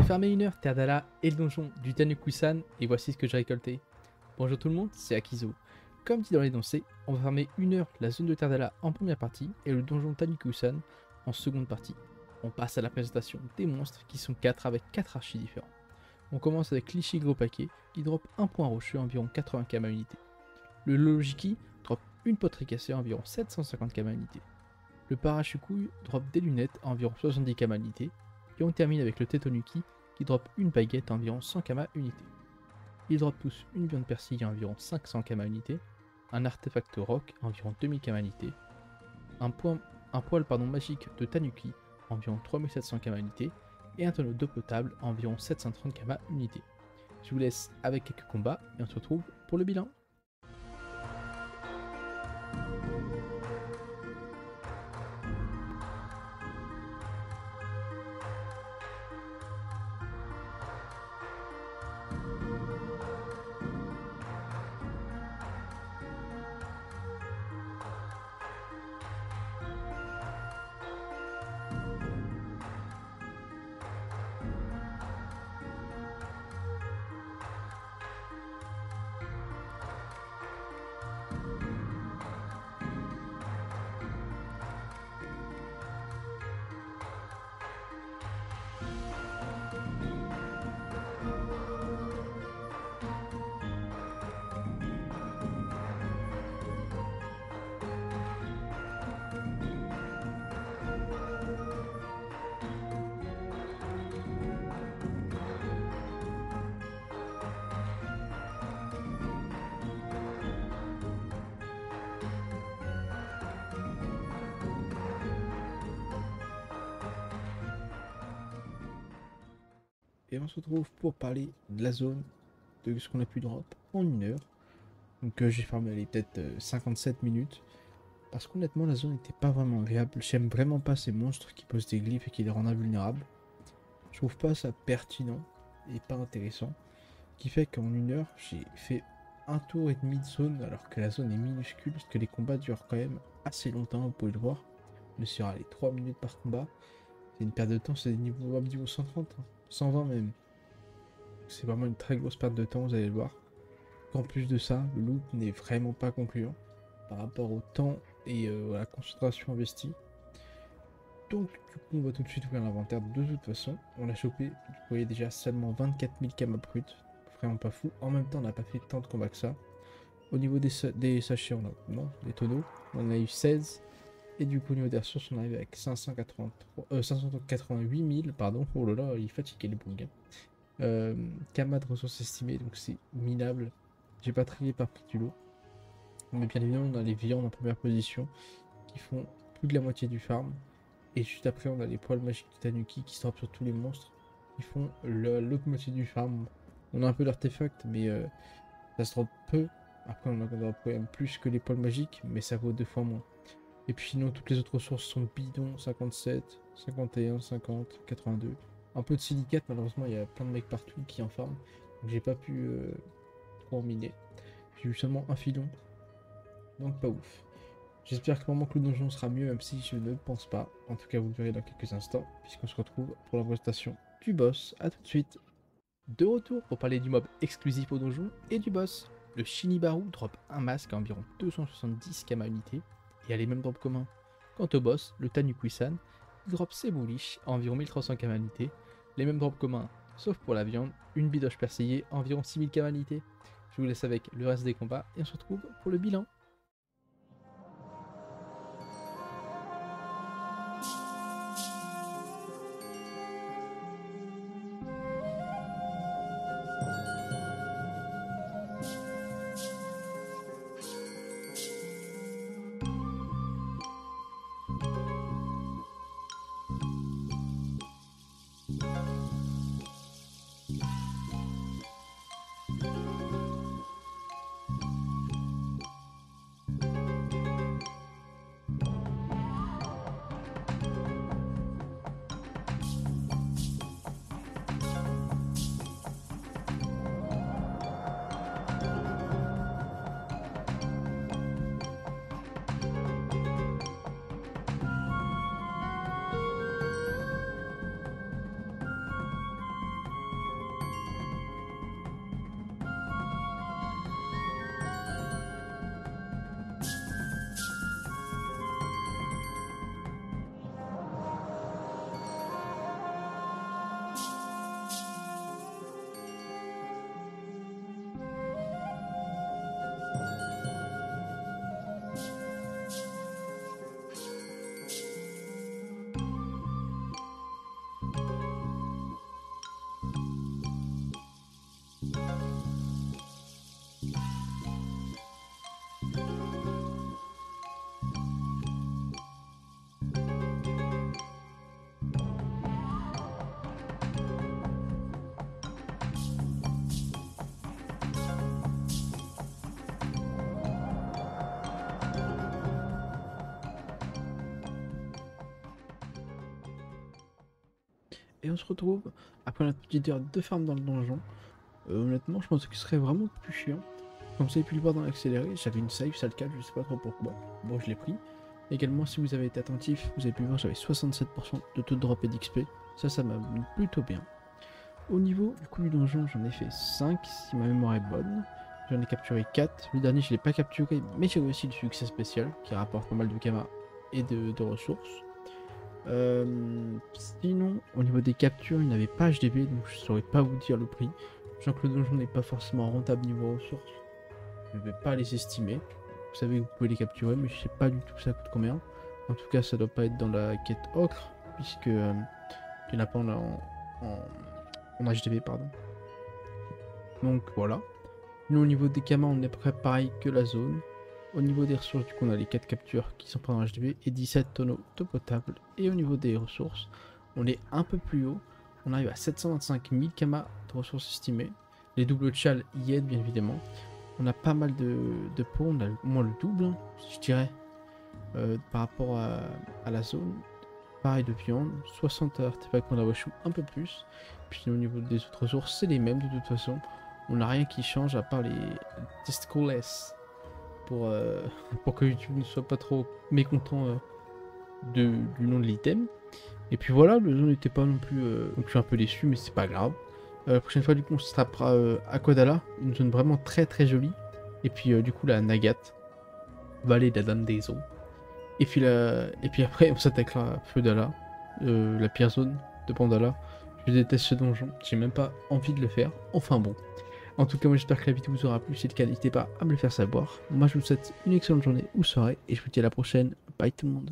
J'ai farmé 1 heure Terdala et le donjon du Tanukusan et voici ce que j'ai récolté. Bonjour tout le monde, c'est Akizo. Comme dit dans l'énoncé, on va farmer 1 heure la zone de Terdala en première partie et le donjon Tanukusan en seconde partie. On passe à la présentation des monstres qui sont 4 avec 4 archis différents. On commence avec l'Ishi Gros Paquet qui drop 1 point rocheux environ 80 km unité. Le Lolojiki drop une poterie cassée environ 750 km unité. Le Parachukui drop des lunettes à environ 70 km unité. Et on termine avec le Tetonuki qui drop une baguette à environ 100 km unité. Ils drop tous une viande persillée à environ 500 km unité, un artefact rock à environ 2000 km unité, un poil magique de Tanuki à environ 3700 km unité et un tonneau d'eau potable à environ 730 km unité. Je vous laisse avec quelques combats et on se retrouve pour le bilan. Et on se retrouve pour parler de la zone, de ce qu'on a pu drop en 1 heure. Donc j'ai farmé peut-être 57 minutes. Parce qu'honnêtement la zone n'était pas vraiment agréable. J'aime vraiment pas ces monstres qui posent des glyphes et qui les rendent invulnérables. Je trouve pas ça pertinent et pas intéressant. Ce qui fait qu'en 1 heure j'ai fait un tour et demi de zone alors que la zone est minuscule. Parce que les combats durent quand même assez longtemps, vous pouvez le voir. On est sur les 3 minutes par combat. C'est une perte de temps, c'est des niveau 130, hein, 120 même. C'est vraiment une très grosse perte de temps, vous allez le voir. En plus de ça, le loot n'est vraiment pas concluant par rapport au temps et à la concentration investie. Donc du coup on va tout de suite ouvrir l'inventaire de toute façon. On l'a chopé, vous voyez déjà seulement 24 000 km brut, vraiment pas fou. En même temps on n'a pas fait tant de combats que ça. Au niveau des sachets, on a des tonneaux, on a eu 16. Et du coup au niveau des ressources on arrive avec 588 000, pardon, oh là là, il est fatigué les bougs. Kama de ressources estimées, donc c'est minable. J'ai pas trié par prix du lot. Mais bien évidemment on a les viandes en première position qui font plus de la moitié du farm. Et juste après on a les poils magiques de Tanuki qui se drapent sur tous les monstres qui font l'autre moitié du farm. On a un peu d'artefacts mais ça se drop peu. Après on a quand même plus que les poils magiques mais ça vaut 2 fois moins. Et puis sinon toutes les autres ressources sont bidons, 57, 51, 50, 82. Un peu de silicate, malheureusement il y a plein de mecs partout qui en farment. Donc j'ai pas pu trop en miner. J'ai eu seulement un filon. Donc pas ouf. J'espère que le donjon sera mieux, même si je ne pense pas. En tout cas, vous le verrez dans quelques instants, puisqu'on se retrouve pour la présentation du boss. A tout de suite. De retour pour parler du mob exclusif au donjon et du boss. Le Shinibaru drop un masque à environ 270 km unité et a les mêmes drops communs. Quant au boss, le Tanuki-san, il drop ses bullish à environ 1300 km unité, les mêmes drops communs, sauf pour la viande, une bidoche persillée à environ 6000 km unité. Je vous laisse avec le reste des combats et on se retrouve pour le bilan. et on se retrouve après notre petite heure de farm dans le donjon. Honnêtement, je pense que ce serait vraiment plus chiant. Comme vous avez pu le voir dans l'accéléré, j'avais une save, ça le calme, je sais pas trop pourquoi. Bon, je l'ai pris. Également, si vous avez été attentif, vous avez pu voir, j'avais 67% de taux de drop et d'XP. Ça m'a mis plutôt bien. Au niveau du coup du donjon, j'en ai fait 5, si ma mémoire est bonne. J'en ai capturé 4. Le dernier, je l'ai pas capturé, mais j'ai réussi le succès spécial, qui rapporte pas mal de kamas et de ressources. Sinon, au niveau des captures, il n'y avait pas HDB, donc je saurais pas vous dire le prix. Sachant que le donjon n'est pas forcément rentable niveau ressources, je ne vais pas les estimer. Vous savez que vous pouvez les capturer, mais je sais pas du tout ça coûte combien. En tout cas, ça doit pas être dans la quête ocre, puisque il n'y en a pas en HDB, pardon. Donc voilà. Nous, au niveau des kamas, on est à peu près pareil que la zone. Au niveau des ressources, du coup, on a les 4 captures qui sont pas en HDB et 17 tonneaux d'eau potable. Et au niveau des ressources, on est un peu plus haut. On arrive à 725 000 kamas de ressources estimées. Les doubles chals y aident, bien évidemment. On a pas mal de pots, on a au moins le double, hein, je dirais, par rapport à la zone. Pareil de viande, 60 artefacts qu'on a washou, un peu plus. Puis au niveau des autres ressources, c'est les mêmes de toute façon. On n'a rien qui change à part les testicles pour que YouTube ne soit pas trop mécontent du nom de l'item. Et puis voilà, le zone n'était pas non plus... donc je suis un peu déçu, mais c'est pas grave. La prochaine fois, du coup, on se tapera Aquadala, une zone vraiment très très jolie. Et puis du coup, la Nagat, vallée de la Dame des Eaux. Et puis après, on s'attaquera à Feudala, la pire zone de Pandala. Je déteste ce donjon, j'ai même pas envie de le faire. Enfin bon. En tout cas, moi j'espère que la vidéo vous aura plu. Si c'est le cas, n'hésitez pas à me le faire savoir. Moi, je vous souhaite une excellente journée ou soirée et je vous dis à la prochaine. Bye tout le monde.